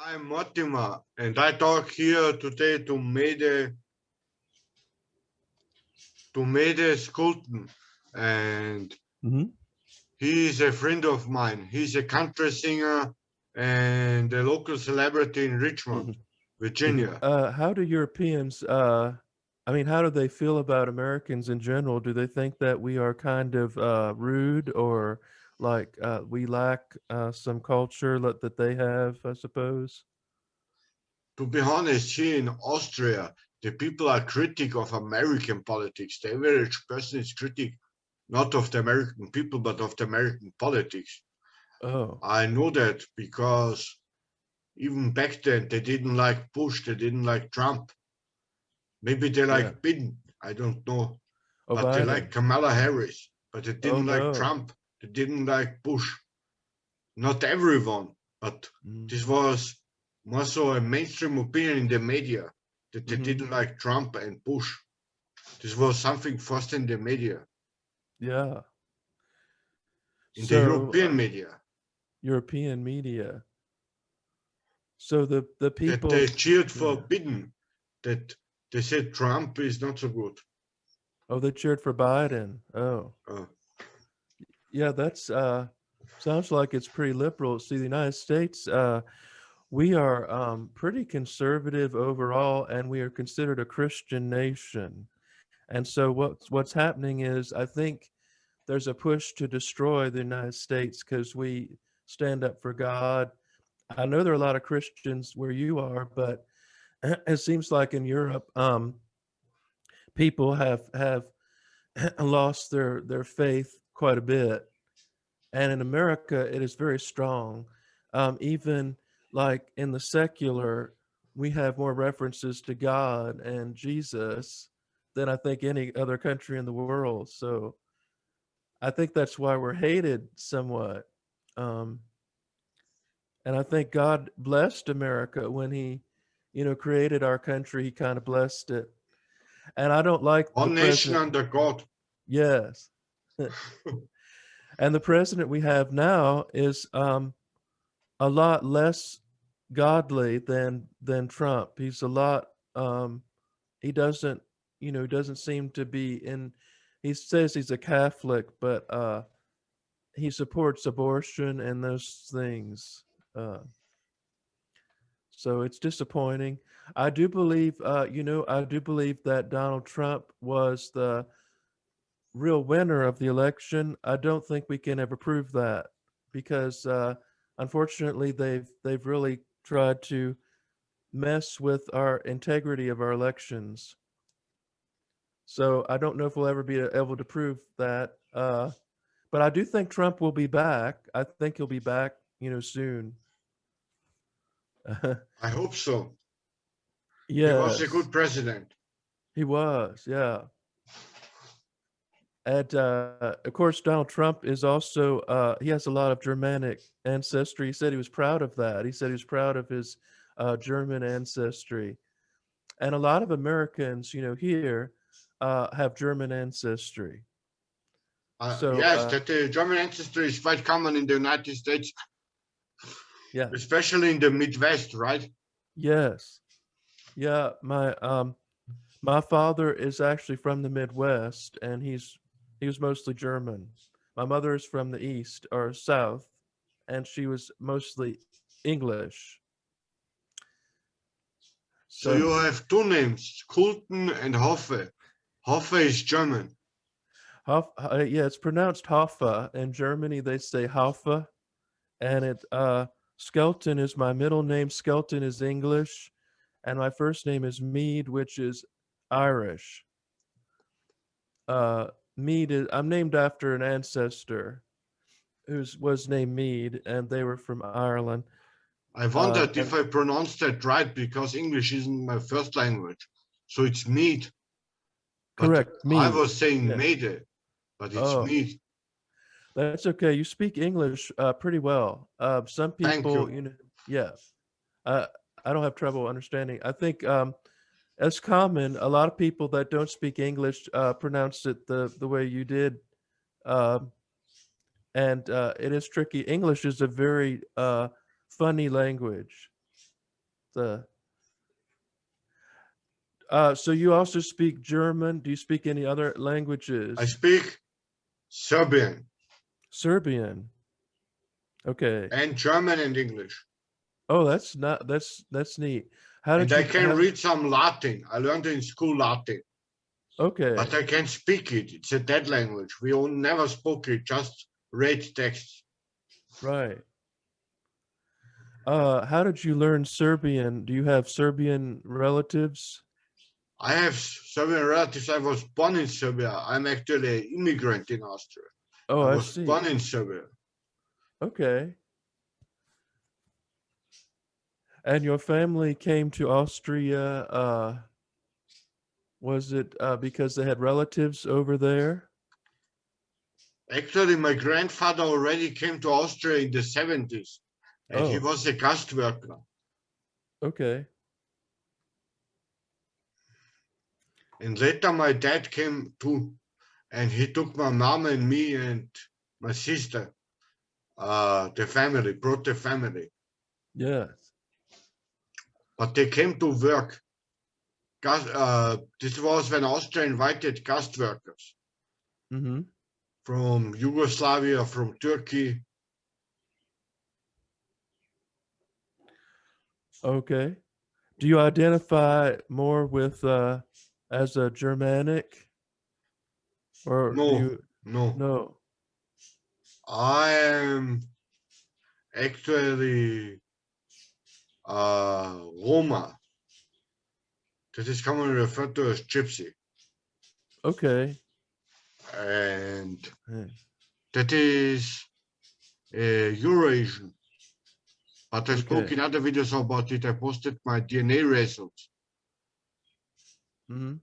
I'm Mortimer, and I talk here today to Meade Skelton, and Hmm. he is a friend of mine. He's a country singer and a local celebrity in Richmond, Virginia. How do Europeans, I mean, how do they feel about Americans in general? Do they think that we are kind of rude or like we lack some culture that they have, I suppose? To be honest, here in Austria, the people are critic of American politics. The average person is critic not of the American people, but of the American politics. Oh, I know that because even back then they didn't like Bush, they didn't like Trump. Maybe they yeah. like Biden, I don't know. Oh, But they like Biden. Kamala Harris, but they Oh, didn't like no. Trump, they didn't like Bush. Not everyone, but this was more so a mainstream opinion in the media that they Mm-hmm. didn't like Trump and Bush. This was something first in the media, Yeah. in the So, European media, European media. So the that they people, cheered for yeah. Biden, that they said Trump is not so good. Oh, they cheered for Biden. Oh. Uh, Yeah, that's sounds like it's pretty liberal. See, the United States, we are pretty conservative overall, and we are considered a Christian nation. And so what's happening is, I think there's a push to destroy the United States because we stand up for God. I know there are a lot of Christians where you are, but it seems like in Europe, people have lost their faith quite a bit, and in America, it is very strong. Even like in the secular, we have more references to God and Jesus than I think any other country in the world. So I think that's why we're hated somewhat. Um, and I think God blessed America when He created our country. He kind of blessed it. And I don't like the one nation president. under God. Yes. And the president we have now is a lot less godly than Trump. He's a lot he doesn't he doesn't seem to be in. He says he's a Catholic, but he supports abortion and those things. Uh so it's disappointing. I do believe that Donald Trump was the real winner of the election. I don't think we can ever prove that because unfortunately they've really tried to mess with our integrity of our elections. So I don't know if we'll ever be able to prove that. But I do think Trump will be back. I think he'll be back, soon. I hope so. He was a Yes, good president. he was. Yeah. And of course, Donald Trump is also, he has a lot of Germanic ancestry. He said he was proud of that. He said he was proud of his German ancestry. And a lot of Americans, here, have German ancestry. So, Yes, that the German ancestry is quite common in the United States, yeah, especially in the Midwest, right? yes, yeah. My father is actually from the Midwest, and he was mostly German. My mother is from the East or South, and she was mostly English. So you So, have two names, Kulten and Hoffe. Hoffe is German. Yeah, it's pronounced Hoffa. In Germany, they say Hoffa, and Skelton is my middle name. Skelton is English, and my first name is Meade, which is Irish. I'm named after an ancestor who was named Meade, and they were from Ireland. I wondered And if I pronounced that right because English isn't my first language. So it's Mead, but correct, I Meade. was saying Yeah. Mede, but it's Oh, Mead. that's okay. You speak English pretty well. Some Thank people, you. yeah. Uh, I don't have trouble understanding. I think as common, a lot of people that don't speak English pronounce it the way you did. Um, and it is tricky. English is a very funny language. the so you also speak German. Do you speak any other I languages? speak Serbian Serbian. Okay. and German and English. Oh, that's neat. How And did I you can how did read some Latin. I learned in school Latin, but okay, I can't speak it. It's a dead language. We all never spoke it, just read texts. right. How did you learn Serbian? Do you have Serbian relatives? I have Serbian relatives. I was born in Serbia. I'm actually an immigrant in Austria. Oh, I I was see. born in Serbia. Okay. And your family came to Austria, was it because they had relatives over there? Actually, my grandfather already came to Austria in the 70s, and he Oh, was a guest worker. okay. And later, my dad came too, and he took my mom and me and my sister, the family, brought the family. Yes. But they came to work. This was when Austria invited guest workers Mm-hmm. from Yugoslavia, from Turkey. Okay. Do you identify more with as a Germanic, or do No, you no. no? I am actually Roma. That is commonly referred to as gypsy. Okay. And eh, that is Eurasian. But I spoke Okay. in other videos about it. I posted my DNA results. Mm-hmm.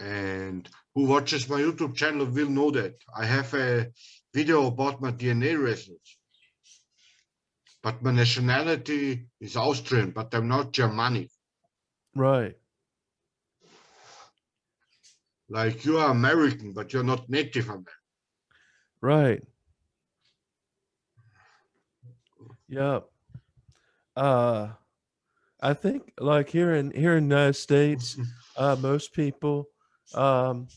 And who watches my YouTube channel will know that. I have a video about my DNA results. But my nationality is Austrian, but I'm not Germanic. Right. Like you are American, but you're not Native American. Right. Yep. Uh, I think like here in the United States, most people um,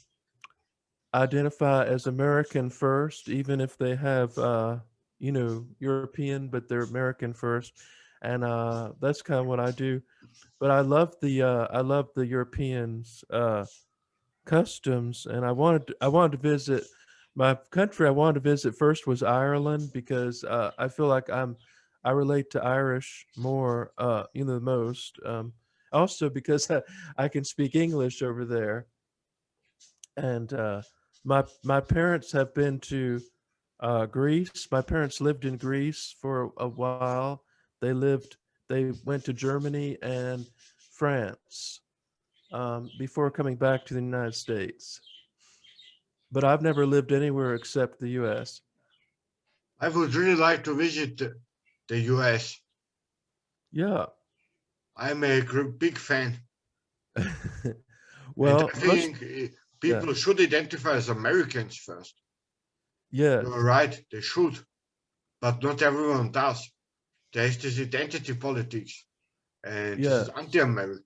identify as American first, even if they have European, but they're American first, and that's kind of what I do. But I love the Europeans' customs, and I wanted to visit my country. I wanted to visit first was Ireland because I feel like I relate to Irish more, the most. Also because I can speak English over there, and my parents have been to Greece. My parents lived in Greece for a while. They went to Germany and France before coming back to the United States. But I've never lived anywhere except the U.S. I would really like to visit the US. Yeah. I'm a big fan. And Well, I most think yeah, people should identify as Americans first. You're yes, right, they should, but not everyone does. There's this identity politics, and this is yes. anti-American.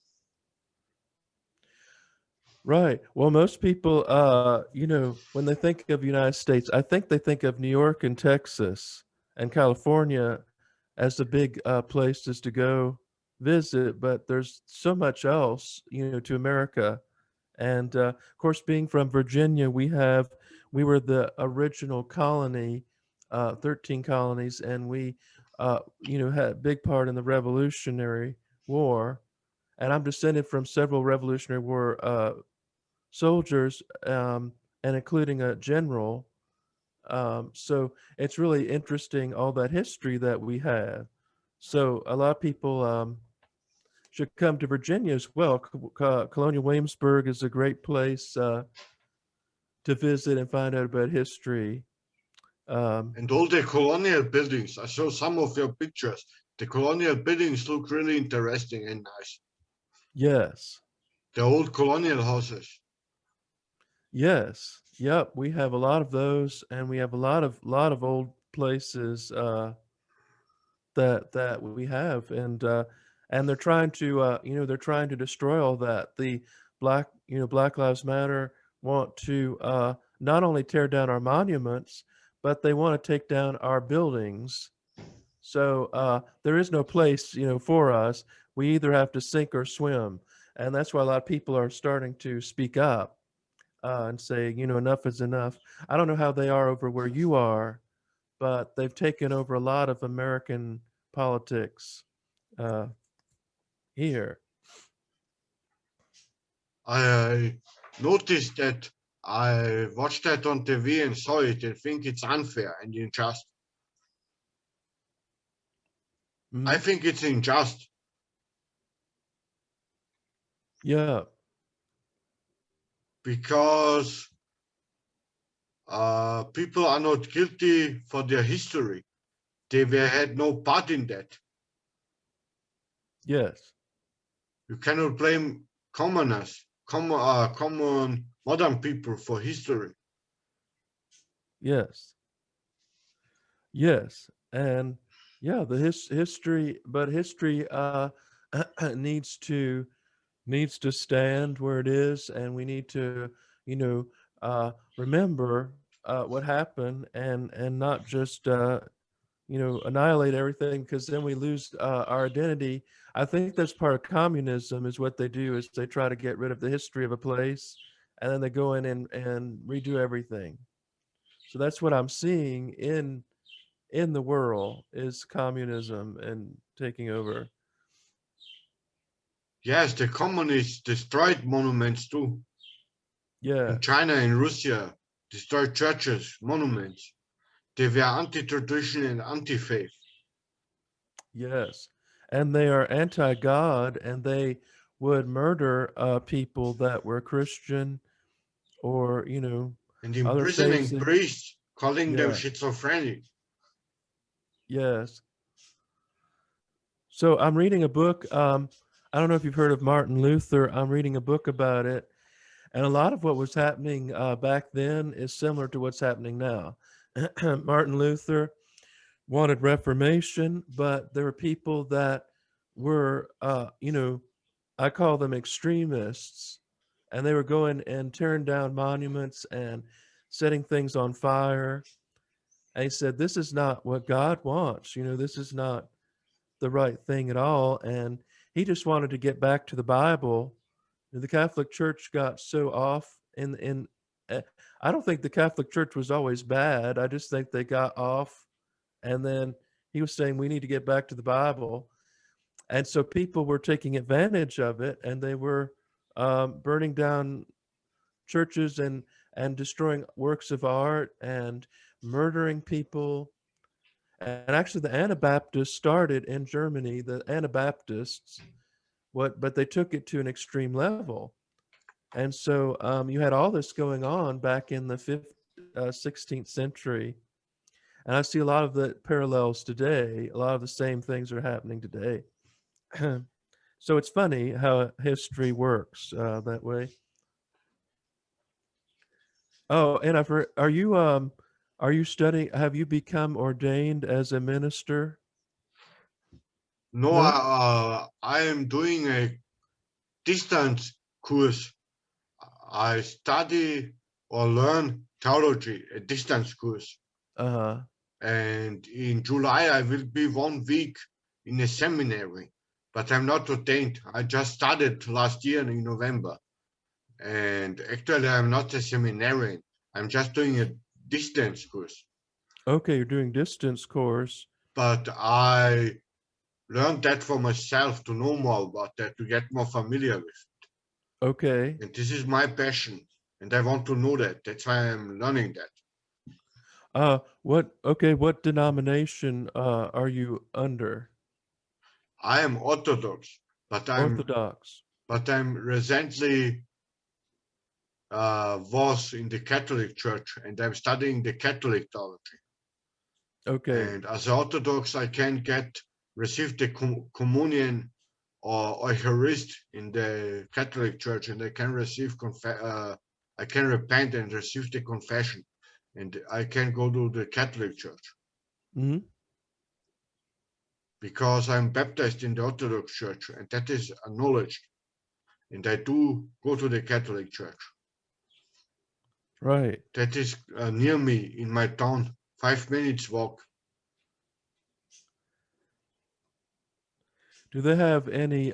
Right. Well, most people, when they think of United States, I think they think of New York and Texas and California as the big places to go visit. But there's so much else, to America. And of course, being from Virginia, we were the original colony, 13 colonies, and we, had a big part in the Revolutionary War. And I'm descended from several Revolutionary War soldiers, and including a general. So it's really interesting all that history that we have. So a lot of people should come to Virginia as well. Colonial Williamsburg is a great place to visit and find out about history. Um, And all the colonial buildings, I saw some of your pictures. The colonial buildings look really interesting and nice. yes, The old colonial houses. yes, yep. We have a lot of those, and we have a lot of old places that we have, and they're trying to they're trying to destroy all that. The Black Lives Matter want to not only tear down our monuments, but they want to take down our buildings. So there is no place, for us. We either have to sink or swim, and that's why a lot of people are starting to speak up and say, enough is enough. I don't know how they are over where you are, but they've taken over a lot of American politics uh, here. I noticed that. I watched that on TV and saw it and think it's unfair and unjust. I Hmm. think it's unjust Yeah, because people are not guilty for their history. Had no part in that. yes, You cannot blame commoners, common modern people for history. yes, yes, and yeah, the history, but history needs to needs to stand where it is, and we need to, you know, remember what happened, and not just annihilate everything, because then we lose our identity. I think that's part of communism. Is what they do is they try to get rid of the history of a place, and then they go in and redo everything. So that's what I'm seeing in the world is communism and taking over. Yes, the communists destroyed monuments too. In Yes, China and Russia, destroyed churches, monuments. They were anti-tradition and anti-faith. yes, and they are anti-God, and they would murder people that were Christian or And other faiths. imprisoning priests, calling them Yeah, schizophrenic. yes. So I'm reading a book. I don't know if you've heard of Martin Luther. I'm reading a book about it, and a lot of what was happening back then is similar to what's happening now. Martin Luther wanted reformation, but there were people that were, I call them extremists, and they were going and tearing down monuments and setting things on fire. And he said, "This is not what God wants. This is not the right thing at all." And he just wanted to get back to the Bible. The Catholic Church got so off in uh, I don't think the Catholic Church was always bad. I just think they got off, and then he was saying we need to get back to the Bible. And so people were taking advantage of it, and they were burning down churches and destroying works of art and murdering people. And actually, the Anabaptists started in Germany. The Anabaptists, but they took it to an extreme level. And so you had all this going on back in the 16th century. And I see a lot of the parallels today. A lot of the same things are happening today. So it's funny how history works that way. Oh, and I've heard, are you studying? Have you become ordained as a minister? No, No. I am doing a distance course. I study or learn theology, a distance course. Uh And in July, I will be 1 week in a seminary, but I'm not ordained. I just started last year in November. And actually, I'm not a seminarian. I'm just doing a distance course. okay, you're doing distance course. But I learned that for myself to know more about that, to get more familiar with. Okay. And this is my passion. And I want to know that. That's why I'm learning that. What denomination are you under? I am Orthodox, but I'm Orthodox. recently was in the Catholic Church, and I'm studying the Catholic theology. Okay. And as Orthodox, I can receive the communion or Eucharist in the Catholic Church, and I can I can repent and receive the confession, and I can go to the Catholic Church. Hmm. because I'm baptized in the Orthodox Church, and that is acknowledged. And I do go to the Catholic Church. Right. That is near me in my town, 5 minutes walk. Do they have any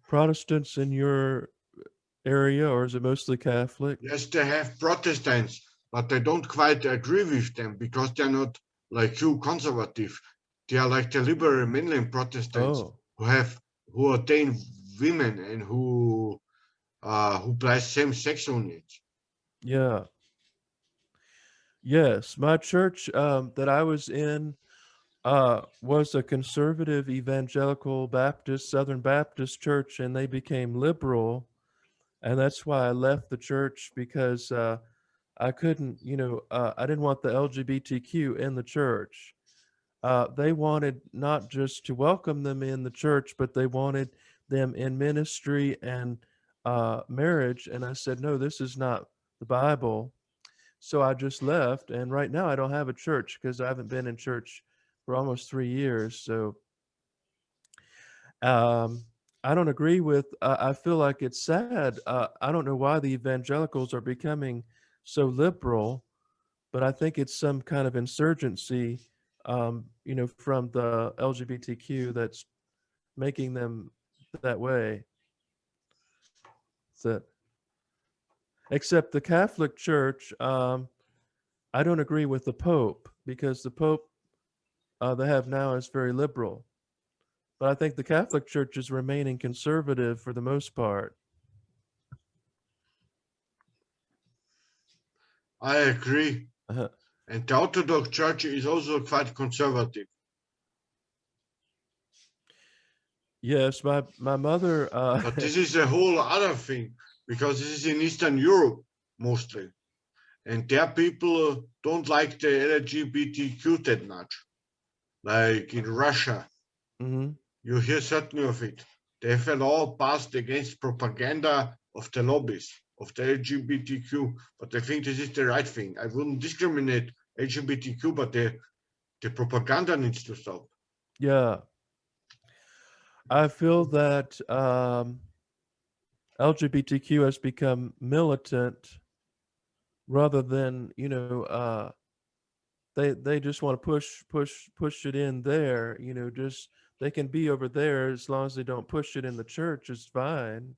Protestants in your area, or is it mostly Catholic? Yes, they have Protestants, but I don't quite agree with them because they're not like you, conservative. They are like the liberal mainline Protestants Oh, who ordain women and who bless same-sex unions. yeah. Yes, my church that I was in was a conservative evangelical Baptist, Southern Baptist church, and they became liberal. And that's why I left the church because I couldn't, I didn't want the LGBTQ in the church. They wanted not just to welcome them in the church, but they wanted them in ministry and marriage. And I said, no, this is not the Bible. So I just left. And right now I don't have a church because I haven't been in church for almost 3 years. So um, I don't agree with, I feel like it's sad. I don't know why the evangelicals are becoming so liberal, but I think it's some kind of insurgency, from the LGBTQ that's making them that way. So, except the Catholic Church, I don't agree with the Pope because the Pope they have now is very liberal. But I think the Catholic Church is remaining conservative for the most part. I agree. Uh, And the Orthodox Church is also quite conservative. yes, my mother. But this is a whole other thing because this is in Eastern Europe mostly. And their people don't like the LGBTQ that much. Like in Russia, Mhm. you hear certainly of it. They have a law passed against propaganda of the lobbies of the LGBTQ, but I think this is the right thing. I wouldn't discriminate LGBTQ, but the propaganda needs to stop. Yeah, I feel that LGBTQ has become militant rather than they just want to push it in there. Just they can be over there as long as they don't push it in the church is fine.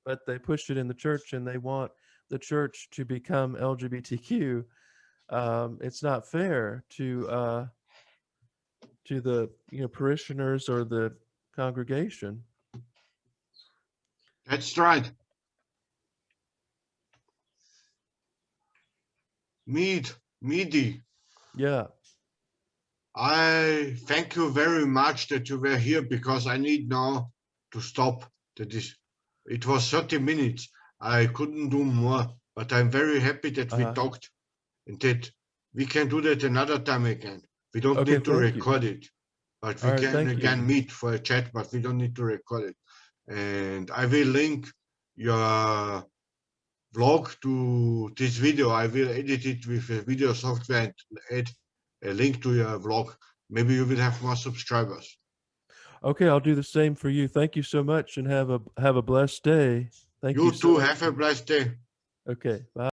But they push it in the church and they want the church to become LGBTQ. It's not fair to the parishioners or the congregation. That's right. Meade, Yeah. I thank you very much that you were here because I need now to stop. It was 30 minutes. I couldn't do more, but I'm very happy that we Uh-huh. talked and that we can do that another time again. We don't Okay. need to Thank you. record it, but All we right. can Thank you. again meet for a chat, but we don't need to record it. And I will link your vlog to this video. I will edit it with a video software and add a link to your vlog. Maybe you will have more subscribers. Okay, I'll do the same for you. Thank you so much and have a blessed day. Thank you You so too much have a for blessed day. okay. Bye.